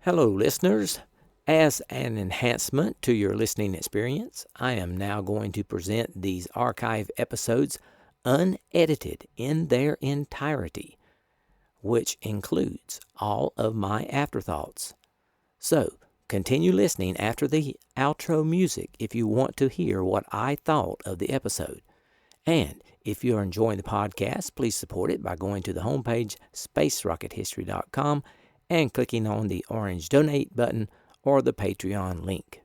Hello, listeners. As an enhancement to your listening experience, I am now going to present these archive episodes unedited in their entirety, which includes all of my afterthoughts. So, continue listening after the outro music if you want to hear what I thought of the episode. And if you're enjoying the podcast, please support it by going to the homepage, spacerockethistory.com, and clicking on the orange donate button or the Patreon link.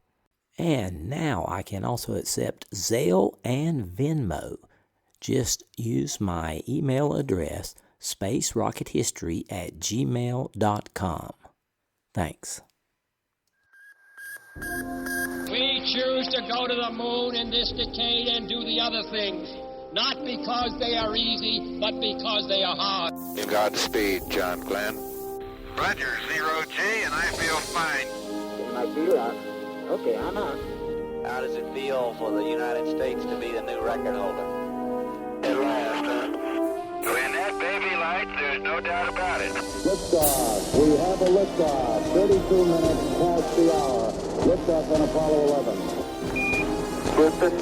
And now I can also accept Zelle and Venmo. Just use my email address, spacerockethistory@gmail.com. Thanks. We choose to go to the moon in this decade and do the other things, not because they are easy, but because they are hard. Godspeed, John Glenn. Roger, 0G, and I feel fine. I feel out. Okay, I'm out. How does it feel for the United States to be the new record holder? At last, huh? When that baby lights, there's no doubt about it. Liftoff. We have a liftoff. 32 minutes past the hour. Liftoff on Apollo 11. Listen,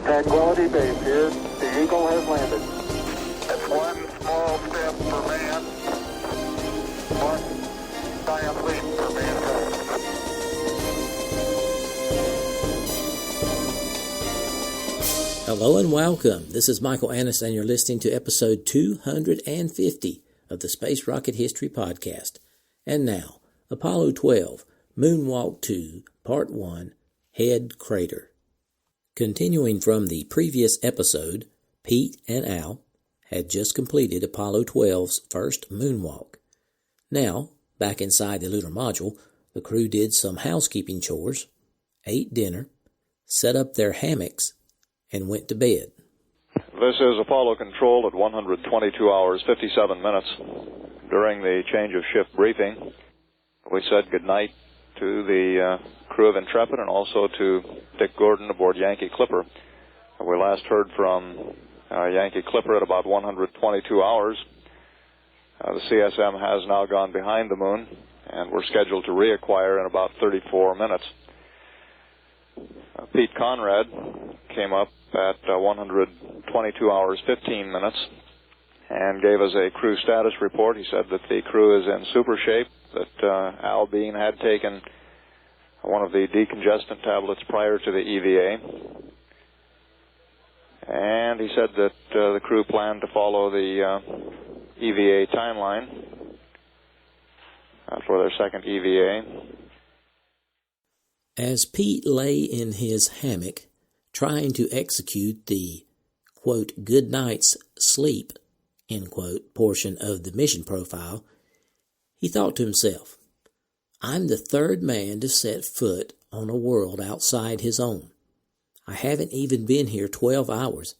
Tranquility Base here. The Eagle has landed. That's one small step for man, one giant leap for mankind. Hello and welcome. This is Michael Annis, and you're listening to episode 250 of the Space Rocket History Podcast. And now, Apollo 12, Moonwalk 2, Part 1, Head Crater. Continuing from the previous episode, Pete and Al had just completed Apollo 12's first moonwalk. Now, back inside the lunar module, the crew did some housekeeping chores, ate dinner, set up their hammocks, and went to bed. This is Apollo Control at 122 hours, 57 minutes. During the change of shift briefing, we said goodnight to the crew of Intrepid and also to Dick Gordon aboard Yankee Clipper. We last heard from Yankee Clipper at about 122 hours. The CSM has now gone behind the moon, and we're scheduled to reacquire in about 34 minutes. Pete Conrad came up at 122 hours, 15 minutes, and gave us a crew status report. He said that the crew is in super shape, that Al Bean had taken one of the decongestant tablets prior to the EVA, and he said that the crew planned to follow the EVA timeline for their second EVA. As Pete lay in his hammock, trying to execute the, quote, good night's sleep, end quote, portion of the mission profile, he thought to himself, I'm the third man to set foot on a world outside his own. I haven't even been here 12 hours,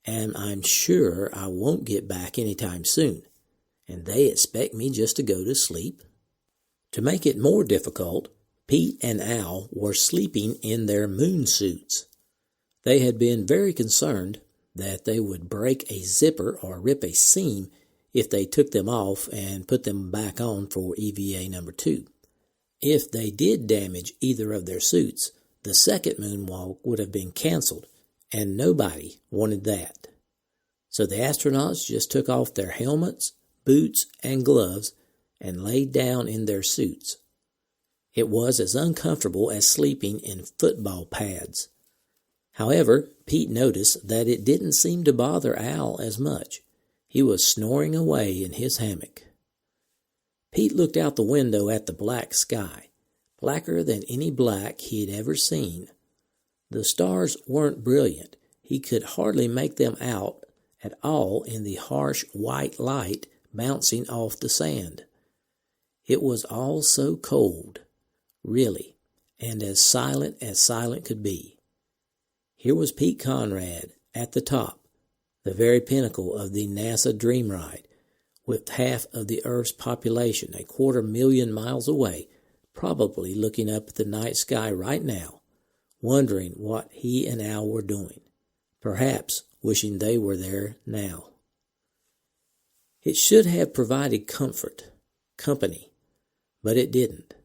and I'm sure I won't get back anytime soon, and they expect me just to go to sleep. To make it more difficult, Pete and Al were sleeping in their moon suits. They had been very concerned that they would break a zipper or rip a seam if they took them off and put them back on for EVA number 2. If they did damage either of their suits, the second moonwalk would have been canceled, and nobody wanted that. So the astronauts just took off their helmets, boots, and gloves and laid down in their suits. It was as uncomfortable as sleeping in football pads. However, Pete noticed that it didn't seem to bother Al as much. He was snoring away in his hammock. Pete looked out the window at the black sky, blacker than any black he had ever seen. The stars weren't brilliant. He could hardly make them out at all in the harsh white light bouncing off the sand. It was all so cold, really, and as silent could be. Here was Pete Conrad at the top, the very pinnacle of the NASA Dream Ride, with half of the Earth's population 250,000 miles away, probably looking up at the night sky right now, wondering what he and Al were doing, perhaps wishing they were there now. It should have provided comfort, company, but it didn't.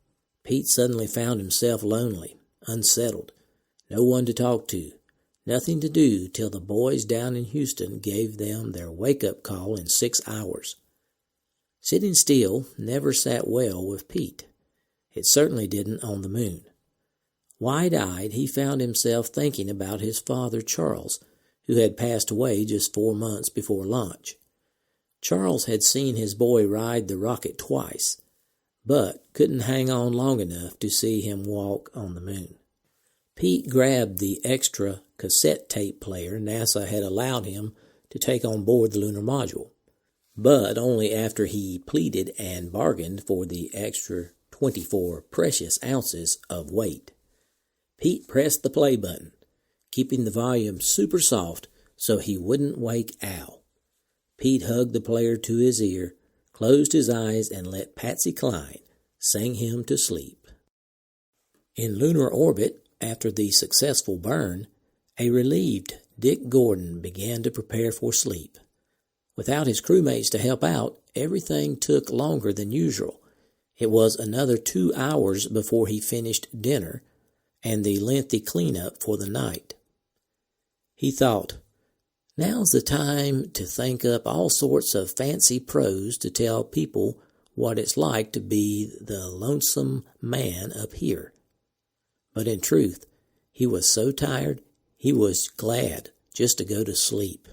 Pete suddenly found himself lonely, unsettled, no one to talk to, nothing to do till the boys down in Houston gave them their wake-up call in 6 hours. Sitting still never sat well with Pete. It certainly didn't on the moon. Wide-eyed, he found himself thinking about his father, Charles, who had passed away just 4 months before launch. Charles had seen his boy ride the rocket twice, but couldn't hang on long enough to see him walk on the moon. Pete grabbed the extra cassette tape player NASA had allowed him to take on board the lunar module, but only after he pleaded and bargained for the extra 24 precious ounces of weight. Pete pressed the play button, keeping the volume super soft so he wouldn't wake Al. Pete hugged the player to his ear, closed his eyes, and let Patsy Cline sing him to sleep. In lunar orbit, after the successful burn, a relieved Dick Gordon began to prepare for sleep. Without his crewmates to help out, everything took longer than usual. It was another 2 hours before he finished dinner and the lengthy cleanup for the night. He thought, now's the time to think up all sorts of fancy prose to tell people what it's like to be the lonesome man up here. But in truth, he was so tired, he was glad just to go to sleep.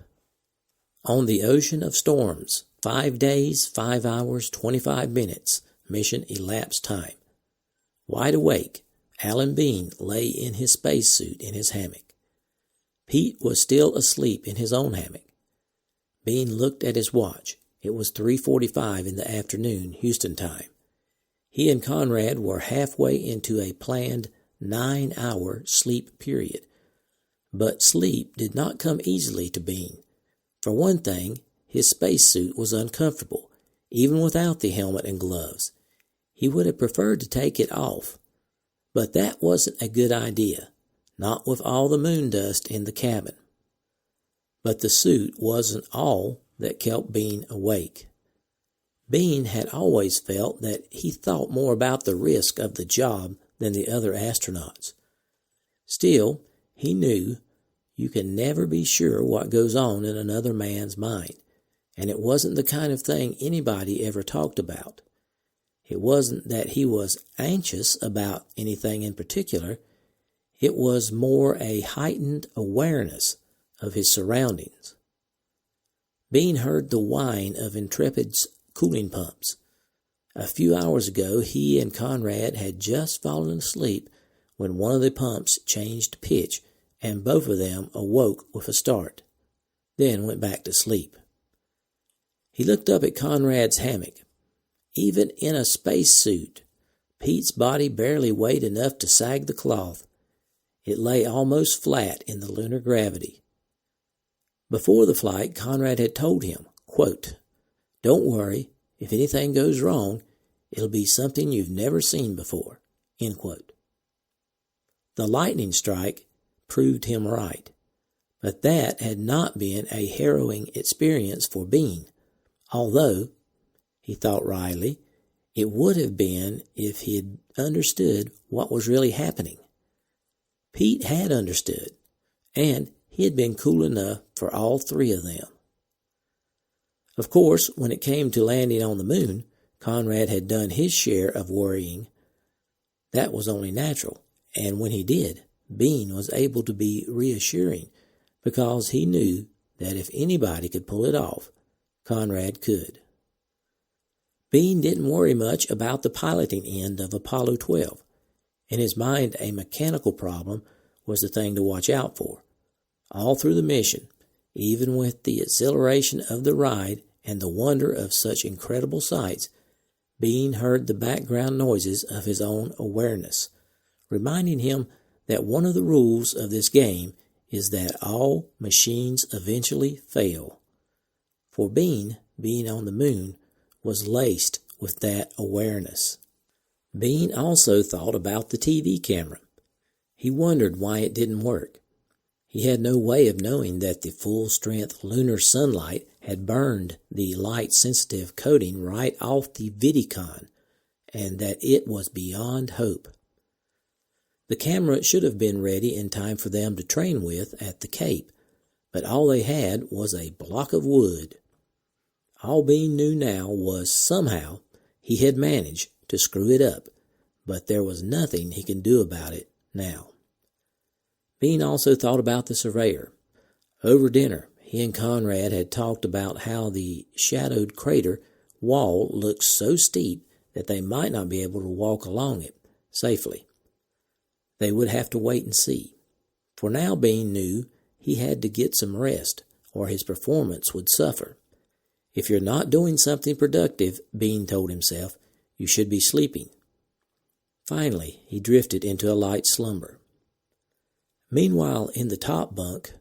On the ocean of storms, 5 days, 5 hours, 25 minutes, mission elapsed time. Wide awake, Alan Bean lay in his spacesuit in his hammock. Pete was still asleep in his own hammock. Bean looked at his watch. It was 3:45 in the afternoon, Houston time. He and Conrad were halfway into a planned 9-hour sleep period. But sleep did not come easily to Bean. For one thing, his spacesuit was uncomfortable, even without the helmet and gloves. He would have preferred to take it off. But that wasn't a good idea, not with all the moon dust in the cabin. But the suit wasn't all that kept Bean awake. Bean had always felt that he thought more about the risk of the job than the other astronauts. Still, he knew you can never be sure what goes on in another man's mind, and it wasn't the kind of thing anybody ever talked about. It wasn't that he was anxious about anything in particular. It was more a heightened awareness of his surroundings. Bean heard the whine of Intrepid's cooling pumps. A few hours ago, he and Conrad had just fallen asleep when one of the pumps changed pitch, and both of them awoke with a start, then went back to sleep. He looked up at Conrad's hammock. Even in a spacesuit, Pete's body barely weighed enough to sag the cloth. It lay almost flat in the lunar gravity. Before the flight, Conrad had told him, quote, "Don't worry, if anything goes wrong, it'll be something you've never seen before," end quote. The lightning strike proved him right, but that had not been a harrowing experience for Bean, although, he thought wryly, it would have been if he had understood what was really happening. Pete had understood, and he had been cool enough for all three of them. Of course, when it came to landing on the moon, Conrad had done his share of worrying. That was only natural, and when he did, Bean was able to be reassuring because he knew that if anybody could pull it off, Conrad could. Bean didn't worry much about the piloting end of Apollo 12. In his mind, a mechanical problem was the thing to watch out for. All through the mission, even with the exhilaration of the ride and the wonder of such incredible sights, Bean heard the background noises of his own awareness, reminding him that one of the rules of this game is that all machines eventually fail. For Bean, being on the moon was laced with that awareness. Bean also thought about the TV camera. He wondered why it didn't work. He had no way of knowing that the full-strength lunar sunlight had burned the light-sensitive coating right off the Vidicon, and that it was beyond hope. The camera should have been ready in time for them to train with at the Cape, but all they had was a block of wood. All Bean knew now was somehow he had managed to screw it up, but there was nothing he could do about it now. Bean also thought about the surveyor. Over dinner, he and Conrad had talked about how the shadowed crater wall looked so steep that they might not be able to walk along it safely. They would have to wait and see. For now Bean knew he had to get some rest, or his performance would suffer. If you're not doing something productive, Bean told himself, you should be sleeping. Finally, he drifted into a light slumber. Meanwhile, in the top bunk,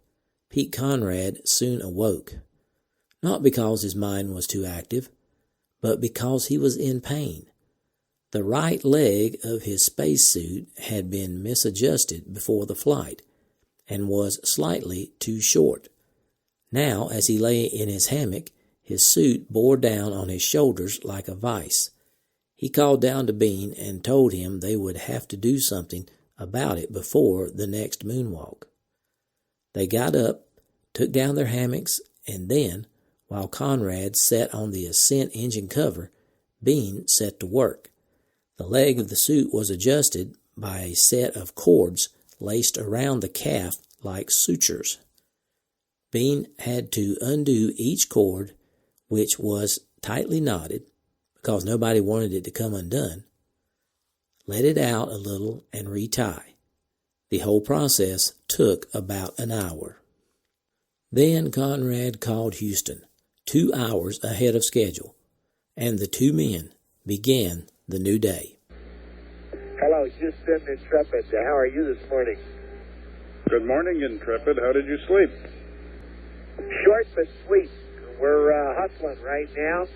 Pete Conrad soon awoke, not because his mind was too active, but because he was in pain. The right leg of his spacesuit had been misadjusted before the flight and was slightly too short. Now, as he lay in his hammock, his suit bore down on his shoulders like a vice. He called down to Bean and told him they would have to do something about it before the next moonwalk. They got up, took down their hammocks, and then, while Conrad sat on the ascent engine cover, Bean set to work. The leg of the suit was adjusted by a set of cords laced around the calf like sutures. Bean had to undo each cord, which was tightly knotted, because nobody wanted it to come undone, let it out a little, and retie. The whole process took about an hour. Then Conrad called Houston, 2 hours ahead of schedule, and the two men began the new day. Hello, Houston, Intrepid. How are you this morning? Good morning, Intrepid. How did you sleep? Short but sweet. We're hustling right now,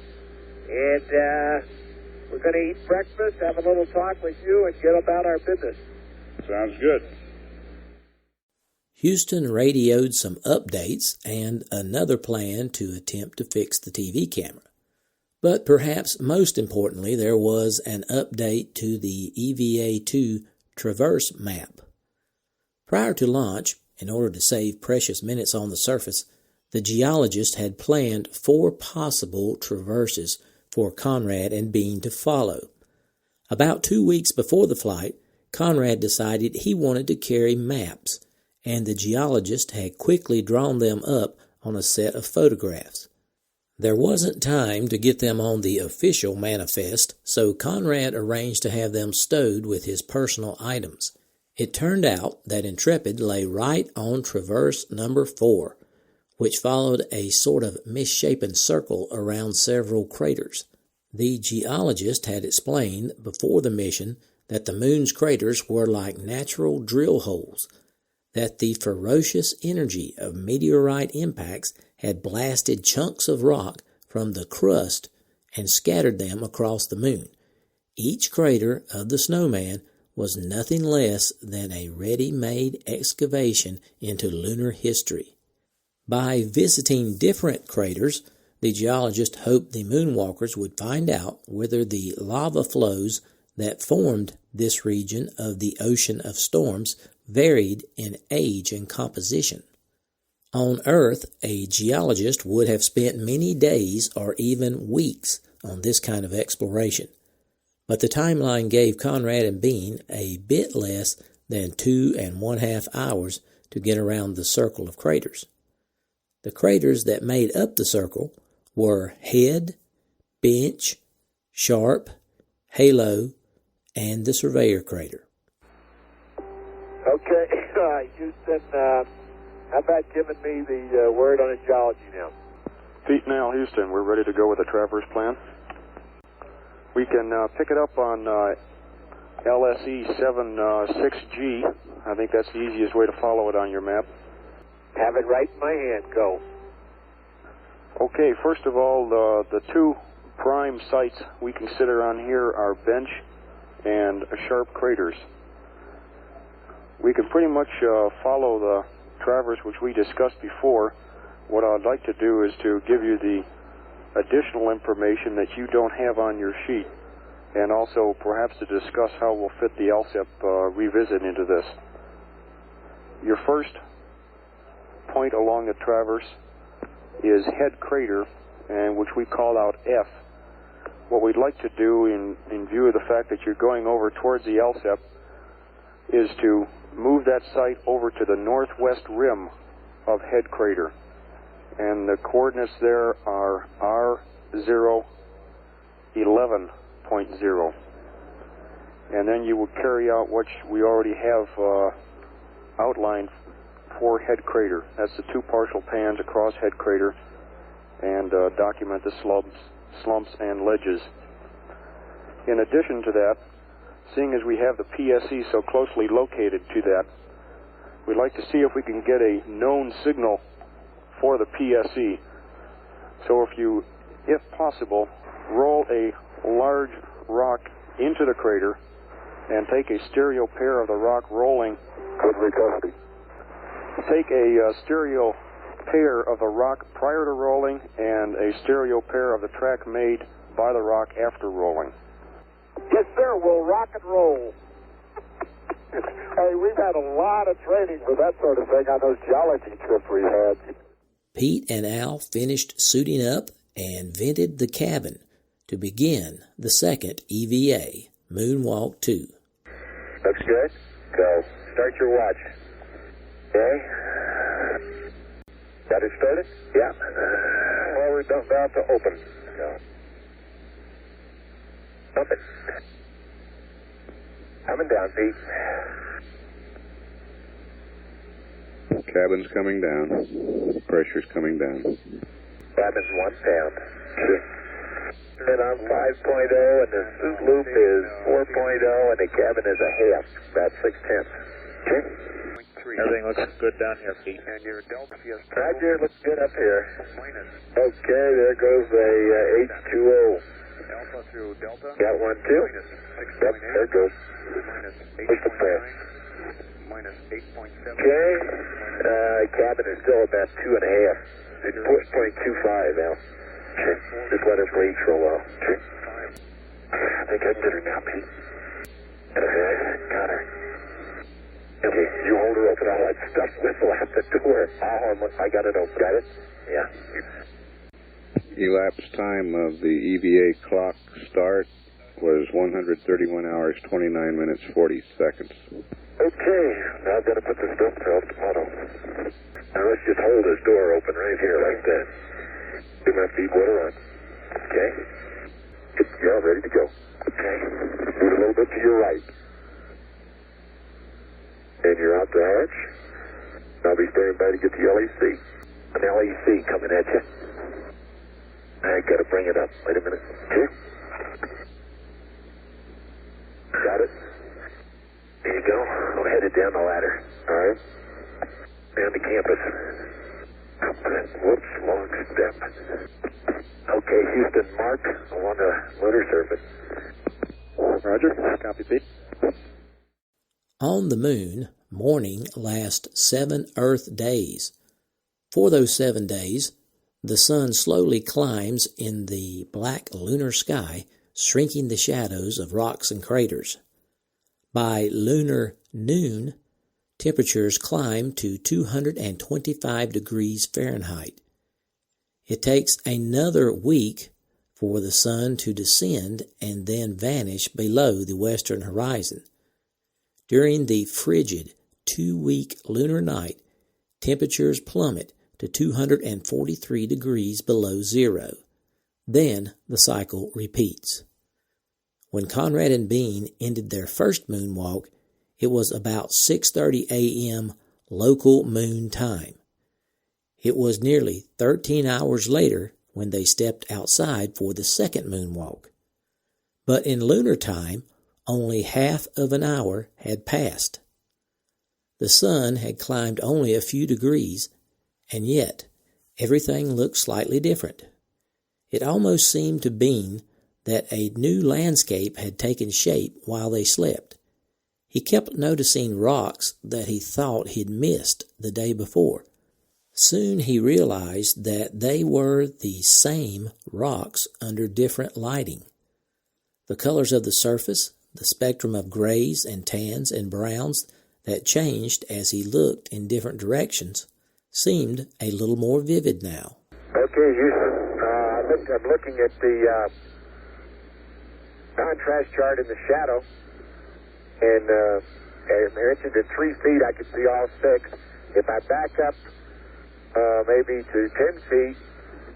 and we're going to eat breakfast, have a little talk with you, and get about our business. Sounds good. Houston radioed some updates and another plan to attempt to fix the TV camera. But perhaps most importantly, there was an update to the EVA-2 Traverse map. Prior to launch, in order to save precious minutes on the surface, the geologist had planned 4 possible traverses for Conrad and Bean to follow. About 2 weeks before the flight, Conrad decided he wanted to carry maps, and the geologist had quickly drawn them up on a set of photographs. There wasn't time to get them on the official manifest, so Conrad arranged to have them stowed with his personal items. It turned out that Intrepid lay right on Traverse number 4, which followed a sort of misshapen circle around several craters. The geologist had explained before the mission that the moon's craters were like natural drill holes, that the ferocious energy of meteorite impacts had blasted chunks of rock from the crust and scattered them across the moon. Each crater of the snowman was nothing less than a ready-made excavation into lunar history. By visiting different craters, the geologist hoped the moonwalkers would find out whether the lava flows that formed this region of the ocean of storms varied in age and composition. On Earth, a geologist would have spent many days or even weeks on this kind of exploration, but the timeline gave Conrad and Bean a bit less than 2.5 hours to get around the circle of craters. The craters that made up the circle were Head, Bench, Sharp, Halo, and the Surveyor crater. Okay, Houston, how about giving me the word on the geology now? Pete and Al, Houston, we're ready to go with the Traverse plan. We can pick it up on LSE 76G. I think that's the easiest way to follow it on your map. Have it right in my hand. Go. Okay, first of all, the 2 prime sites we consider on here are Bench and Sharp craters. We can pretty much follow the traverse which we discussed before. What I'd like to do is to give you the additional information that you don't have on your sheet. and also perhaps to discuss how we'll fit the LSEP revisit into this. Your first point along the traverse is head crater, and which we call out F. What we'd like to do in view of the fact that you're going over towards the LSEP is to move that site over to the northwest rim of head crater. And the coordinates there are R0, 11.0. And then you will carry out what we already have outlined for head crater. That's the two partial pans across head crater, and document the slumps and ledges. In addition to that, seeing as we have the PSE so closely located to that, we'd like to see if we can get a known signal for the PSE. So if possible, roll a large rock into the crater and take a stereo pair of the rock rolling. Good recovery. Take a stereo pair of the rock prior to rolling and a stereo pair of the track made by the rock after rolling. Yes, sir. We'll rock and roll. Hey, we've had a lot of training for that sort of thing on those geology trips we had. Pete and Al finished suiting up and vented the cabin to begin the second EVA, Moonwalk 2. Looks good. Go. Start your watch. Okay. Got it started? Yeah. Forward dump valve to open. Go. Dump it. Coming down, Pete. Cabin's coming down. Pressure's coming down. Cabin's 1 pound. And I'm 5.0, and the loop is 4.0, and the cabin is a half, about 6/10. Okay. Everything looks good down here, Pete. And your Delta Fiesta. Roger, looks good up here. Minus. Okay, there goes a H2O. Alpha through Delta. Got one, too. Minus Yep, 6.8. there it goes. Minus Push the press. 8.9. Minus 8.7. Okay, cabin is still about 2.5. It's 4.25 now. Okay, just let us reach for a while. Okay. I think I did her now, Pete. Got her. Okay, you hold her open, all that stuff whistle out the door. I got it open. Got it? Yeah. Elapsed time of the EVA clock start was 131 hours, 29 minutes, 40 seconds. Okay, now I've got to put this dump valve to auto. Now let's just hold this door open right here like that. Get my feet water on. Okay. You're all ready to go. Okay. Move a little bit to your right. And you're out the hatch. I'll be standing by to get the LEC. An LEC coming at you. I got to bring it up. Wait a minute. Okay. Got it. There you go. I'm headed down the ladder. All right. Down to campus. Whoops, long step. Okay, Houston, mark along the lunar surface. Roger. Copy, Pete. On the moon, morning lasts 7 Earth days. For those 7 days, the sun slowly climbs in the black lunar sky, shrinking the shadows of rocks and craters. By lunar noon, temperatures climb to 225 degrees Fahrenheit. It takes another week for the sun to descend and then vanish below the western horizon. During the frigid 2-week lunar night, temperatures plummet to 243 degrees below zero. Then the cycle repeats. When Conrad and Bean ended their first moonwalk, it was about 6:30 a.m. local moon time. It was nearly 13 hours later when they stepped outside for the second moonwalk. But in lunar time, only half of an hour had passed. The sun had climbed only a few degrees, and yet everything looked slightly different. It almost seemed to Bean that a new landscape had taken shape while they slept. He kept noticing rocks that he thought he'd missed the day before. Soon he realized that they were the same rocks under different lighting. The colors of the surface, the spectrum of grays and tans and browns that changed as he looked in different directions, seemed a little more vivid now. Okay, Houston, I'm looking at the contrast chart in the shadow, and as mentioned, at 3 feet I can see all 6. If I back up maybe to 10 feet,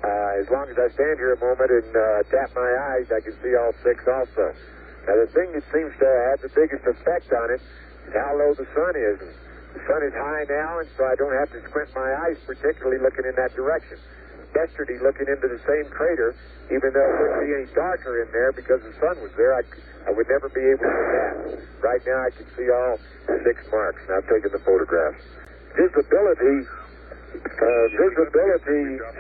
as long as I stand here a moment and tap my eyes, I can see all 6 also. Now, the thing that seems to have the biggest effect on it is how low the sun is. The sun is high now, and so I don't have to squint my eyes, particularly looking in that direction. Yesterday, looking into the same crater, even though it wouldn't be any darker in there because the sun was there, I would never be able to do that. Right now, I can see all 6 marks, and I've taken the photographs. Visibility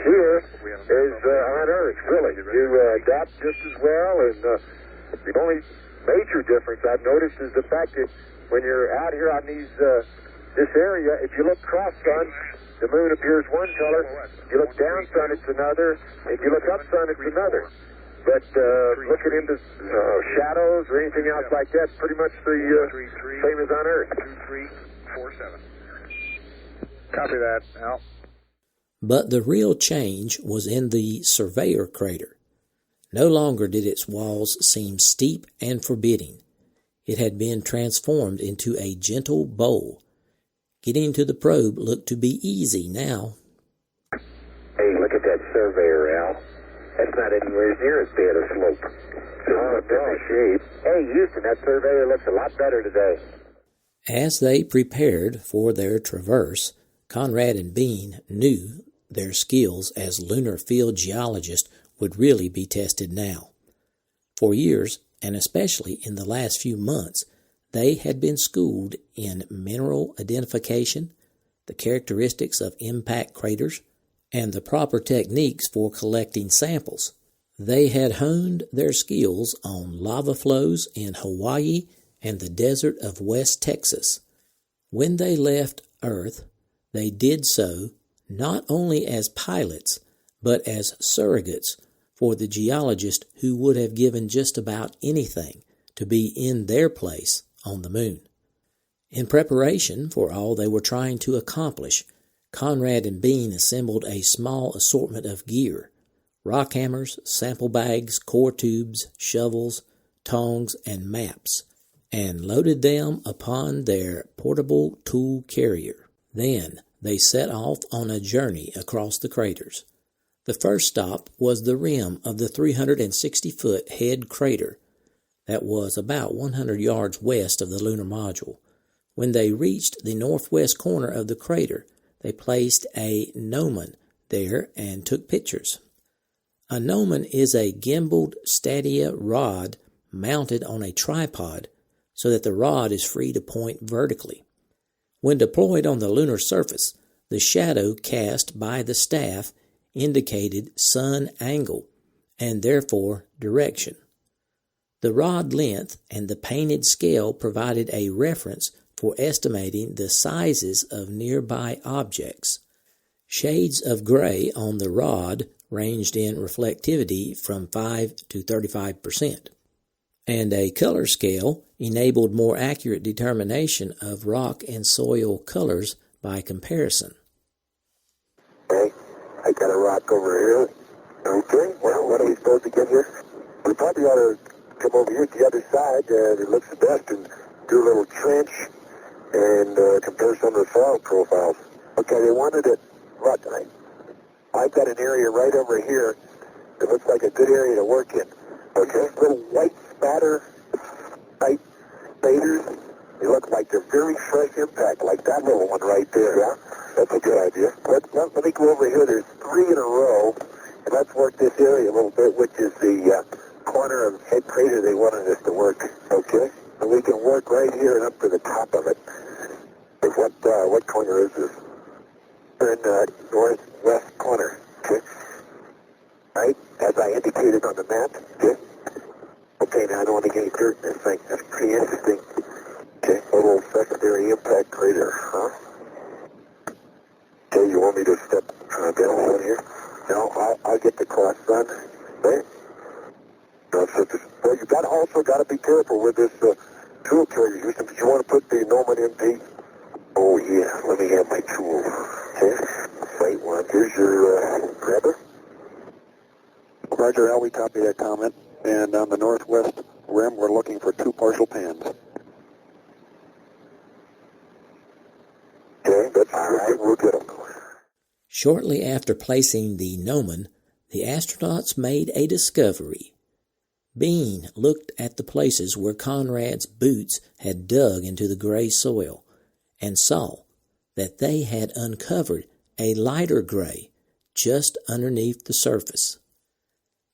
here is on Earth, really. You adapt just as well, and the only major difference I've noticed is the fact that when you're out here on this area, if you look cross-sun, the moon appears one color. If you look down sun, it's another. If you look up sun, it's another. But looking into shadows or anything else like that, pretty much the same as on Earth. 2347. Copy that, Al. But the real change was in the Surveyor crater. No longer did its walls seem steep and forbidding. It had been transformed into a gentle bowl. Getting to the probe looked to be easy now. Hey, look at that Surveyor, Al. That's not anywhere near as bad a slope. Oh, no shape. Hey, Houston, that Surveyor looks a lot better today. As they prepared for their traverse, Conrad and Bean knew their skills as lunar field geologists would really be tested now. For years, and especially in the last few months, they had been schooled in mineral identification, the characteristics of impact craters, and the proper techniques for collecting samples. They had honed their skills on lava flows in Hawaii and the desert of West Texas. When they left Earth, they did so not only as pilots, but as surrogates for the geologist who would have given just about anything to be in their place on the moon. In preparation for all they were trying to accomplish, Conrad and Bean assembled a small assortment of gear: rock hammers, sample bags, core tubes, shovels, tongs, and maps, and loaded them upon their portable tool carrier. Then they set off on a journey across the craters. The first stop was the rim of the 360-foot head crater that was about 100 yards west of the lunar module. When they reached the northwest corner of the crater, they placed a gnomon there and took pictures. A gnomon is a gimbaled stadia rod mounted on a tripod so that the rod is free to point vertically. When deployed on the lunar surface, the shadow cast by the staff indicated sun angle and therefore direction. The rod length and the painted scale provided a reference for estimating the sizes of nearby objects. Shades of gray on the rod ranged in reflectivity from 5 to 35%, and a color scale enabled more accurate determination of rock and soil colors by comparison. Okay, I got a rock over here. Okay, well, what are we supposed to get here? We probably ought to come over here to the other side. It looks the best, and do a little trench and compare some of the soil profiles. Okay, they wanted it. What? I've got an area right over here that looks like a good area to work in. Okay, little white spatter type craters. They look like they're very fresh impact, like that little one right there. Yeah, that's a good idea. Let me go over here. There's 3 in a row, and let's work this area a little bit, which is the corner of head crater they wanted us to work. Okay, and we can work right here and up to the top of it. What corner is this? We're in the northwest corner. Okay, right as I indicated on the map. Okay. Okay, now I don't want to get any dirt in this thing. That's pretty interesting. Okay, a little secondary impact crater, huh? Okay, you want me to step down on here? No, I'll get the cross sun. Okay? No, so well, you got all Okay, Houston, did you want to put the Norman in, Pete? Oh, yeah. Let me have my tool. Okay. Wait one. Here's your grabber. Roger, Al, we copy that comment. And on the northwest rim, we're looking for 2 partial pans. Okay, that's all right. We'll get them. Shortly after placing the gnomon, the astronauts made a discovery. Bean looked at the places where Conrad's boots had dug into the gray soil and saw that they had uncovered a lighter gray just underneath the surface.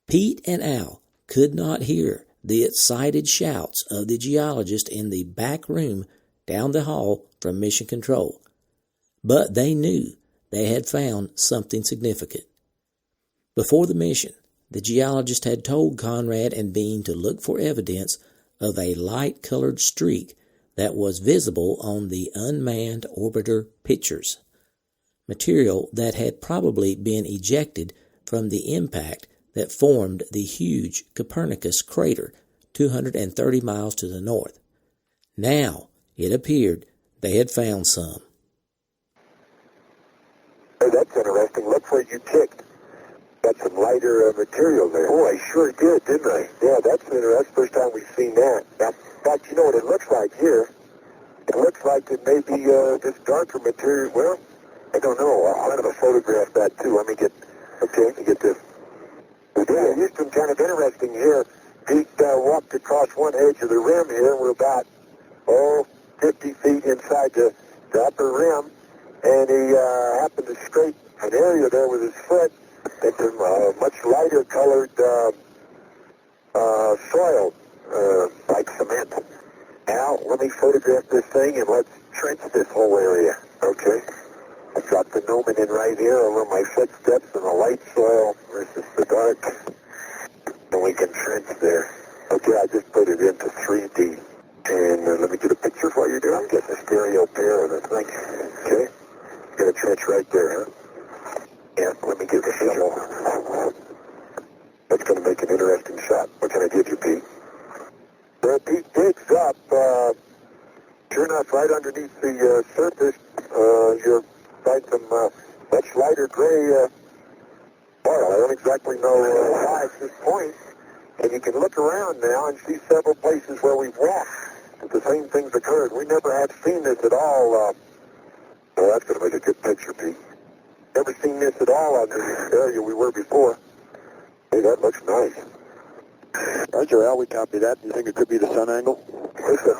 Pete and Al could not hear the excited shouts of the geologist in the back room down the hall from Mission Control, but they knew they had found something significant. Before the mission, the geologist had told Conrad and Bean to look for evidence of a light-colored streak that was visible on the unmanned orbiter pictures, material that had probably been ejected from the impact that formed the huge Copernicus crater 230 miles to the north. Now, it appeared they had found some. Hey, that's interesting. Looks like you picked. Got some lighter material there. Oh, I sure did, didn't I? Yeah, that's interesting. That's the first time we've seen that. Now, in fact, you know what it looks like here? It looks like it may be this darker material. Well, I don't know. I'll have to photograph that, too. Let me get this. Yeah, Houston, kind of interesting here. Pete walked across one edge of the rim here. We're about, 50 feet inside the upper rim. And he happened to scrape an area there with his foot into much lighter colored soil, like cement. Now, let me photograph this thing and let's trench this whole area. Okay. I got the gnomon in right here over my footsteps in the light soil versus the dark. And we can trench there. Okay, I just put it into 3D. And let me get a picture of what you're doing. Get the stereo pair of the thing. Okay. Got a trench right there, huh? Yeah, let me get the shovel. That's going to make an interesting shot. What can I give you, Pete? Well, Pete digs up. Sure enough, right underneath the surface, you'll find some much lighter gray oil. I don't exactly know why at this point. And you can look around now and see several places where we've walked. The same things occurred. We never had seen this at all. Well, that's going to make a good picture, Pete. Never seen this at all on this area we were before. Hey, that looks nice. Roger, Al, we copy that. Do you think it could be the sun angle? Listen.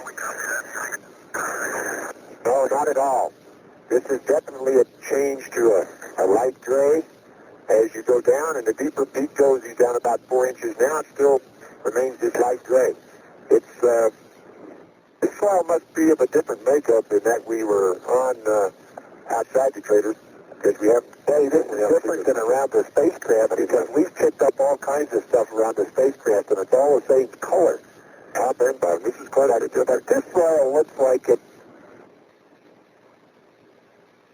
No, not at all. This is definitely a change to a light gray. As you go down, and the deeper Pete goes, he's down about 4 inches now. It still remains this light gray. It's this soil must be of a different makeup than that we were on outside the crater. Because we have, hey, this is different than around the spacecraft because we've picked up all kinds of stuff around the spacecraft, and it's all the same color. Top and bottom. This is quite hard to do. But this soil looks like it.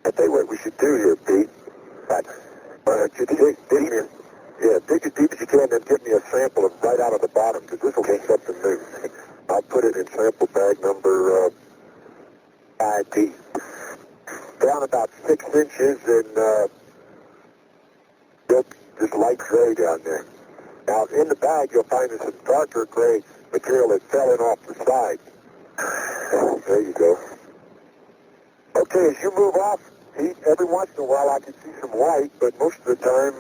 I tell you what we should do here, Pete. You dig as deep as you can, then give me a sample of right out of the bottom, because this will be something new. I'll put it in sample bag number 5D. Down about 6 inches, and this light gray down there. Now, in the bag, you'll find some darker gray material that fell in off the side. There you go. Okay, as you move off, Pete, every once in a while I can see some white, but most of the time,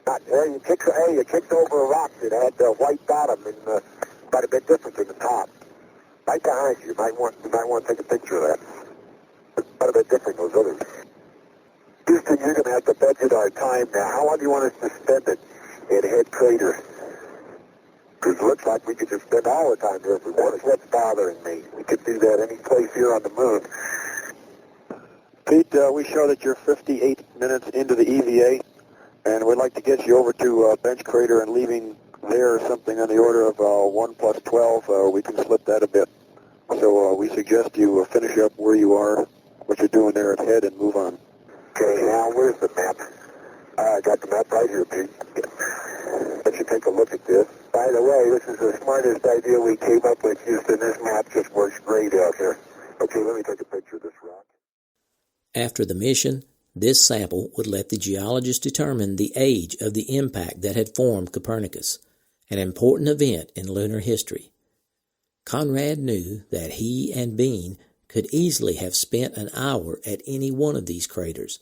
not. You kicked over a rock that had a white bottom and quite a bit different than the top. Right behind you. You might want to take a picture of that. It's quite a bit different than those others. Houston, you're going to have to budget our time now. How long do you want us to spend it at Head Crater? Because it looks like we could just spend all the time there if we wanted. What's bothering me? We could do that any place here on the moon. Pete, we show that you're 58 minutes into the EVA, and we'd like to get you over to Bench Crater and leaving there something on the order of 1 plus 12. We can slip that a bit. So we suggest you finish up where you are, what you're doing there at Head, and move on. Okay, now where's the map? I got the map right here, Pete. Let you take a look at this. By the way, this is the smartest idea we came up with, Houston. This map just works great out here. Okay, let me take a picture of this rock. After the mission, this sample would let the geologists determine the age of the impact that had formed Copernicus, an important event in lunar history. Conrad knew that he and Bean could easily have spent an hour at any one of these craters,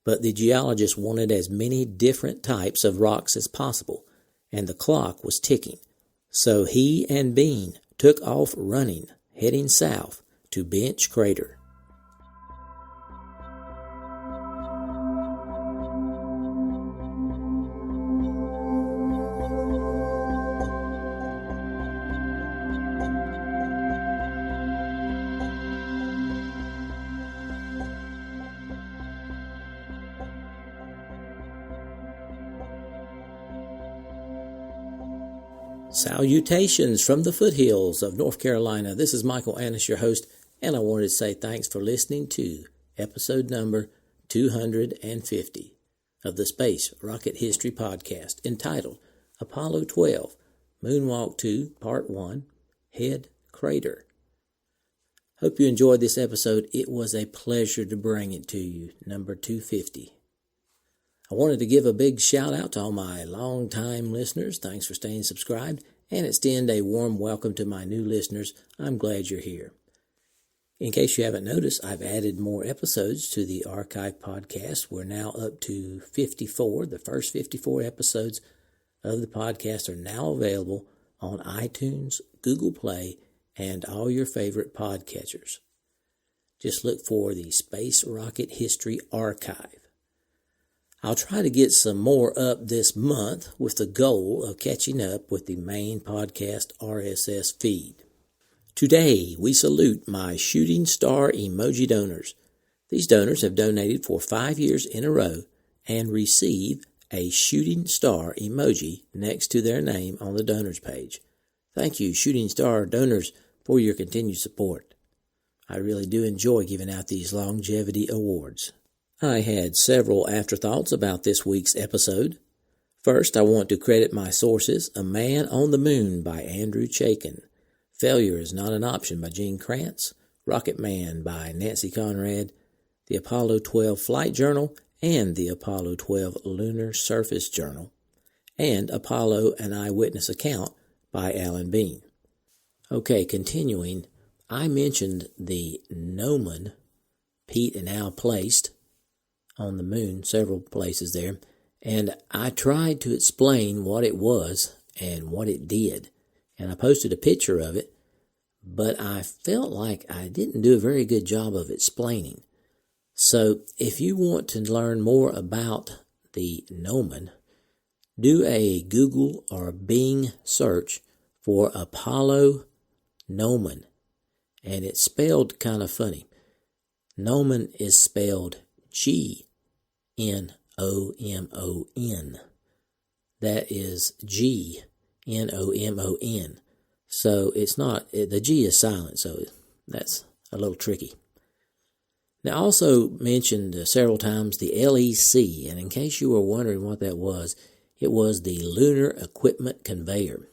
but the geologists wanted as many different types of rocks as possible, and the clock was ticking. So he and Bean took off running, heading south to Bench Crater. Salutations from the foothills of North Carolina. This is Michael Annis, your host, and I wanted to say thanks for listening to episode number 250 of the Space Rocket History Podcast, entitled Apollo 12, Moonwalk 2, Part 1, Head Crater. Hope you enjoyed this episode. It was a pleasure to bring it to you, number 250. I wanted to give a big shout out to all my long-time listeners. Thanks for staying subscribed, and extend a warm welcome to my new listeners. I'm glad you're here. In case you haven't noticed, I've added more episodes to the archive podcast. We're now up to 54. The first 54 episodes of the podcast are now available on iTunes, Google Play, and all your favorite podcatchers. Just look for the Space Rocket History Archive. I'll try to get some more up this month with the goal of catching up with the main podcast RSS feed. Today, we salute my shooting star emoji donors. These donors have donated for 5 years in a row and receive a shooting star emoji next to their name on the donors page. Thank you, shooting star donors, for your continued support. I really do enjoy giving out these longevity awards. I had several afterthoughts about this week's episode. First, I want to credit my sources, A Man on the Moon by Andrew Chaikin, Failure is Not an Option by Gene Kranz, Rocket Man by Nancy Conrad, the Apollo 12 Flight Journal, and the Apollo 12 Lunar Surface Journal, and Apollo An Eyewitness Account by Alan Bean. Okay, continuing, I mentioned the gnomon Pete and Al placed on the moon, several places there, and I tried to explain what it was and what it did, and I posted a picture of it, but I felt like I didn't do a very good job of explaining. So if you want to learn more about the gnomon, do a Google or Bing search for Apollo gnomon, and it's spelled kind of funny. Gnomon is spelled Gnomon. That is Gnomon. So it's not, the G is silent, so that's a little tricky. Now, I also mentioned several times the LEC, and in case you were wondering what that was, it was the Lunar Equipment Conveyor.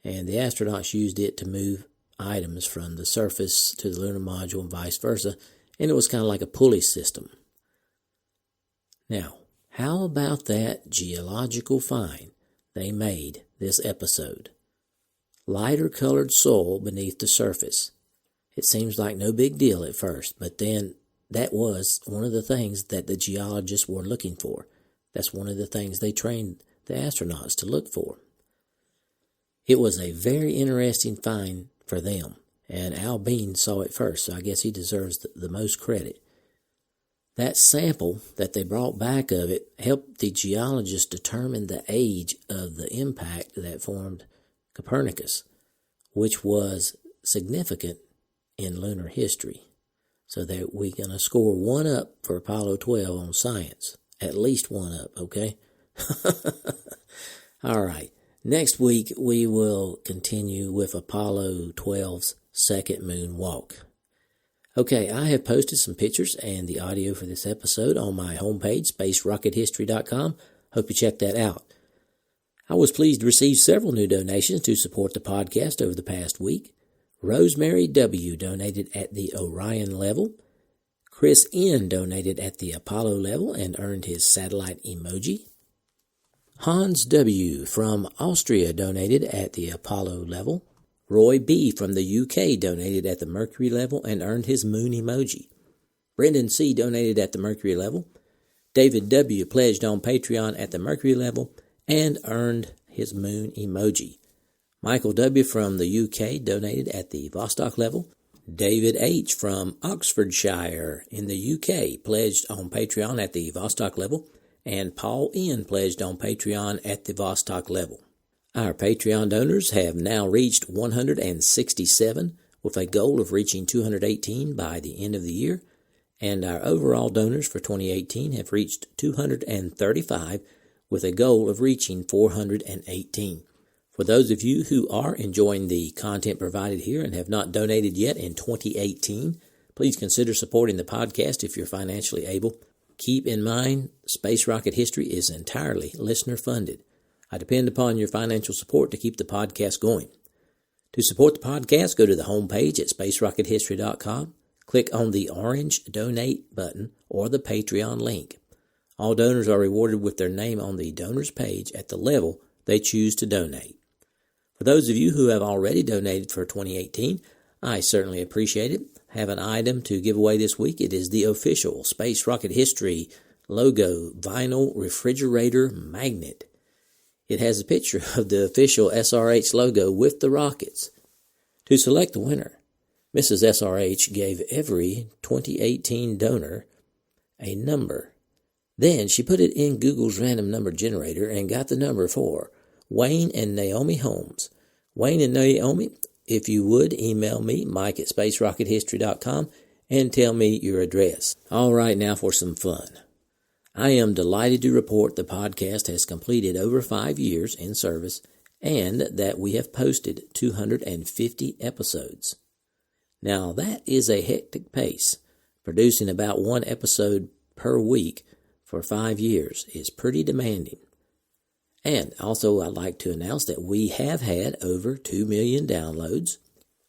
And the astronauts used it to move items from the surface to the lunar module and vice versa, and it was kind of like a pulley system. Now, how about that geological find they made this episode? Lighter colored soil beneath the surface. It seems like no big deal at first, but then that was one of the things that the geologists were looking for. That's one of the things they trained the astronauts to look for. It was a very interesting find for them, and Al Bean saw it first, so I guess he deserves the most credit. That sample that they brought back of it helped the geologists determine the age of the impact that formed Copernicus, which was significant in lunar history. So that we're going to score 1 up for Apollo 12 on science. At least 1 up, okay? All right. Next week, we will continue with Apollo 12's second moonwalk. Okay, I have posted some pictures and the audio for this episode on my homepage, spacerockethistory.com. Hope you check that out. I was pleased to receive several new donations to support the podcast over the past week. Rosemary W. donated at the Orion level. Chris N. donated at the Apollo level and earned his satellite emoji. Hans W. from Austria donated at the Apollo level. Roy B. from the UK donated at the Mercury level and earned his moon emoji. Brendan C. donated at the Mercury level. David W. pledged on Patreon at the Mercury level and earned his moon emoji. Michael W. from the UK donated at the Vostok level. David H. from Oxfordshire in the UK pledged on Patreon at the Vostok level, and Paul N. pledged on Patreon at the Vostok level. Our Patreon donors have now reached 167, with a goal of reaching 218 by the end of the year, and our overall donors for 2018 have reached 235, with a goal of reaching 418. For those of you who are enjoying the content provided here and have not donated yet in 2018, please consider supporting the podcast if you're financially able. Keep in mind, Space Rocket History is entirely listener-funded. I depend upon your financial support to keep the podcast going. To support the podcast, go to the homepage at spacerockethistory.com, click on the orange Donate button or the Patreon link. All donors are rewarded with their name on the donors page at the level they choose to donate. For those of you who have already donated for 2018, I certainly appreciate it. I have an item to give away this week. It is the official Space Rocket History logo vinyl refrigerator magnet. It has a picture of the official SRH logo with the rockets. To select the winner, Mrs. SRH gave every 2018 donor a number. Then she put it in Google's random number generator and got the number for Wayne and Naomi Holmes. Wayne and Naomi, if you would, email me, Mike at spacerockethistory.com, and tell me your address. All right, now for some fun. I am delighted to report the podcast has completed over 5 years in service and that we have posted 250 episodes. Now, that is a hectic pace. Producing about 1 episode per week for 5 years is pretty demanding. And also, I'd like to announce that we have had over 2 million downloads,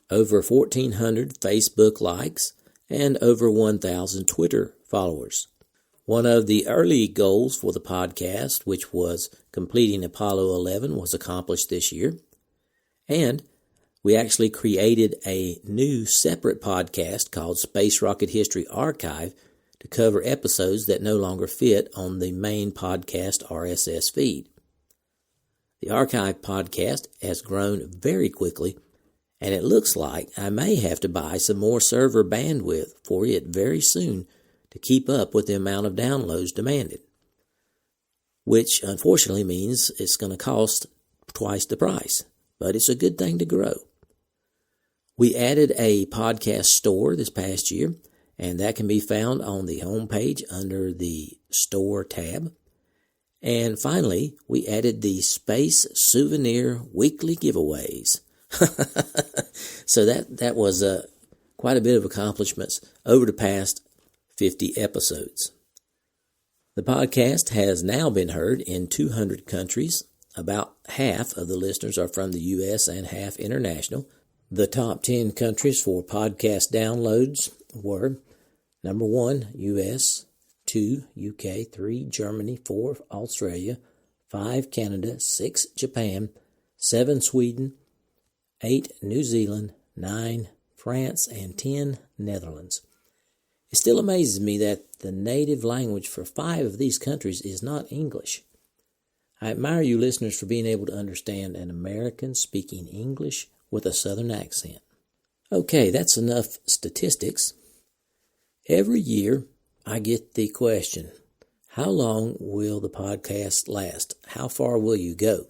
over 1,400 Facebook likes, and over 1,000 Twitter followers. One of the early goals for the podcast, which was completing Apollo 11, was accomplished this year. And we actually created a new separate podcast called Space Rocket History Archive to cover episodes that no longer fit on the main podcast RSS feed. The Archive podcast has grown very quickly, and it looks like I may have to buy some more server bandwidth for it very soon to keep up with the amount of downloads demanded, which unfortunately means it's going to cost twice the price, but it's a good thing to grow. We added a podcast store this past year, and that can be found on the homepage under the Store tab. And finally, we added the Space Souvenir Weekly Giveaways. So that was quite a bit of accomplishments over the past 50 episodes. The podcast has now been heard in 200 countries. About half of the listeners are from the U.S. and half international. The top 10 countries for podcast downloads were number 1, U.S., 2, UK, 3, Germany, 4, Australia, 5, Canada, 6, Japan, 7, Sweden, 8, New Zealand, 9, France, and 10, Netherlands. It still amazes me that the native language for 5 of these countries is not English. I admire you listeners for being able to understand an American speaking English with a Southern accent. Okay, that's enough statistics. Every year, I get the question, how long will the podcast last? How far will you go?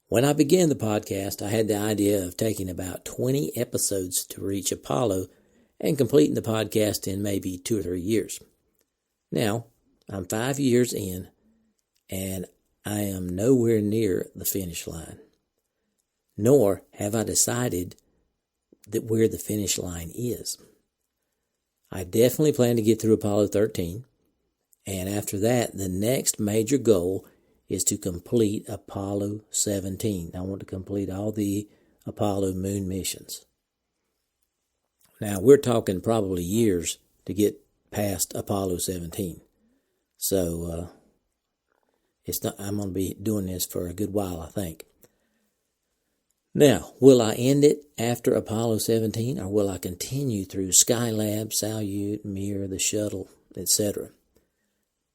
When I began the podcast, I had the idea of taking about 20 episodes to reach Apollo and completing the podcast in maybe 2 or 3 years. Now, I'm 5 years in, and I am nowhere near the finish line. Nor have I decided that where the finish line is. I definitely plan to get through Apollo 13, and after that, the next major goal is to complete Apollo 17. I want to complete all the Apollo moon missions. Now, we're talking probably years to get past Apollo 17. So, I'm going to be doing this for a good while, I think. Now, will I end it after Apollo 17, or will I continue through Skylab, Salyut, Mir, the shuttle, etc.?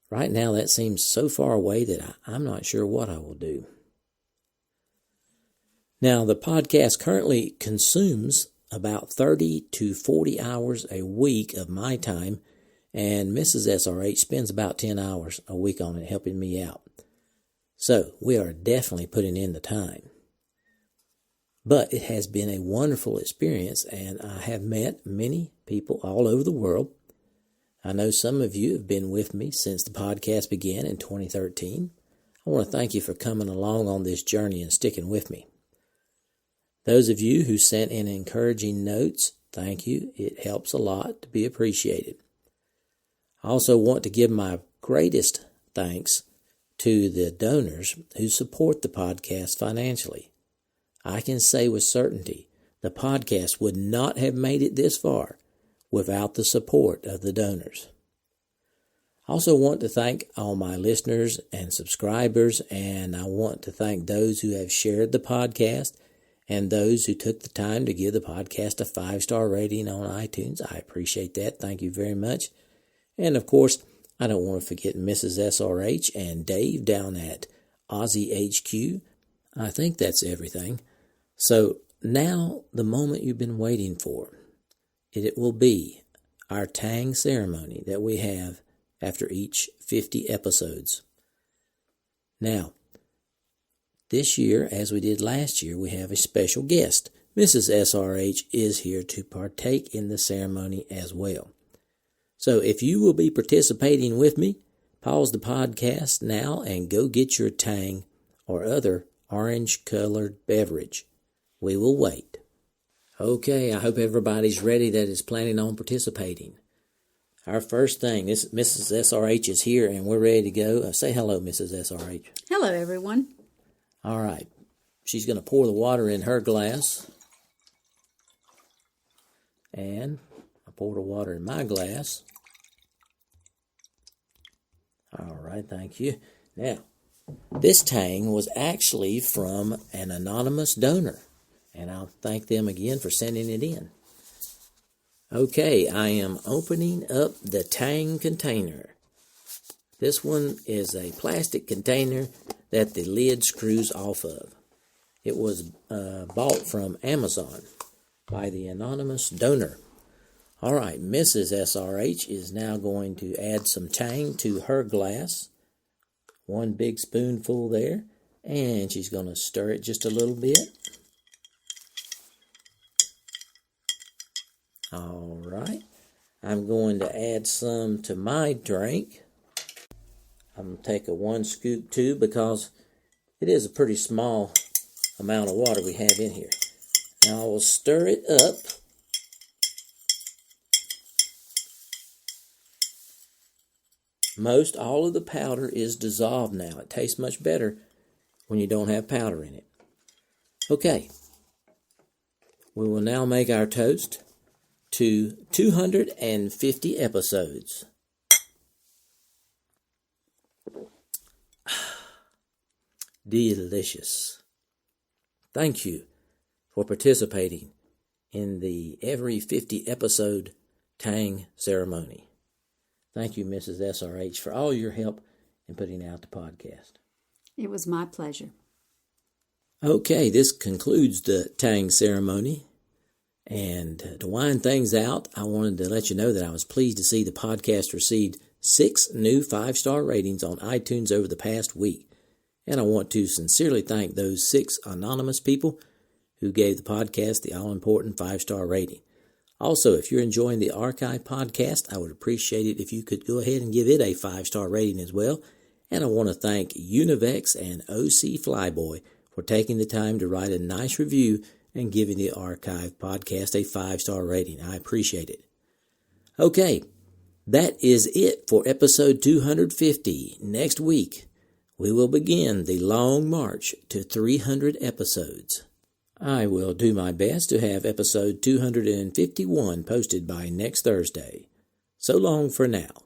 Right now, that seems so far away that I'm not sure what I will do. Now, the podcast currently consumes about 30 to 40 hours a week of my time, and Mrs. SRH spends about 10 hours a week on it, helping me out. So, we are definitely putting in the time. But it has been a wonderful experience, and I have met many people all over the world. I know some of you have been with me since the podcast began in 2013. I want to thank you for coming along on this journey and sticking with me. Those of you who sent in encouraging notes, thank you. It helps a lot to be appreciated. I also want to give my greatest thanks to the donors who support the podcast financially. I can say with certainty the podcast would not have made it this far without the support of the donors. I also want to thank all my listeners and subscribers, and I want to thank those who have shared the podcast and those who took the time to give the podcast a 5-star rating on iTunes. I appreciate that. Thank you very much. And of course, I don't want to forget Mrs. SRH and Dave down at Aussie HQ. I think that's everything. So now the moment you've been waiting for. It will be our Tang ceremony that we have after each 50 episodes. Now, this year, as we did last year, we have a special guest. Mrs. SRH is here to partake in the ceremony as well. So if you will be participating with me, pause the podcast now and go get your Tang or other orange-colored beverage. We will wait. Okay, I hope everybody's ready that is planning on participating. Our first thing, Mrs. SRH is here and we're ready to go. Say hello, Mrs. SRH. Hello, everyone. All right. She's going to pour the water in her glass. And I pour the water in my glass. All right, thank you. Now, this Tang was actually from an anonymous donor. And I'll thank them again for sending it in. Okay, I am opening up the Tang container. This one is a plastic container that the lid screws off of. It was bought from Amazon by the anonymous donor. All right, Mrs. SRH is now going to add some Tang to her glass. 1 big spoonful there. And she's going to stir it just a little bit. All right, I'm going to add some to my drink. I'm going to take a 1 scoop too because it is a pretty small amount of water we have in here. Now I will stir it up. Most all of the powder is dissolved now. It tastes much better when you don't have powder in it. Okay, we will now make our toast to 250 episodes. Delicious. Thank you for participating in the every 50 episode Tang ceremony. Thank you, Mrs. SRH, for all your help in putting out the podcast. It was my pleasure. Okay, this concludes the Tang ceremony. And to wind things out, I wanted to let you know that I was pleased to see the podcast received 6 new 5-star ratings on iTunes over the past week. And I want to sincerely thank those 6 anonymous people who gave the podcast the all-important 5-star rating. Also, if you're enjoying the Archive podcast, I would appreciate it if you could go ahead and give it a 5-star rating as well. And I want to thank Univex and OC Flyboy for taking the time to write a nice review and giving the Archive podcast a 5-star rating. I appreciate it. Okay, that is it for episode 250. Next week, we will begin the long march to 300 episodes. I will do my best to have episode 251 posted by next Thursday. So long for now.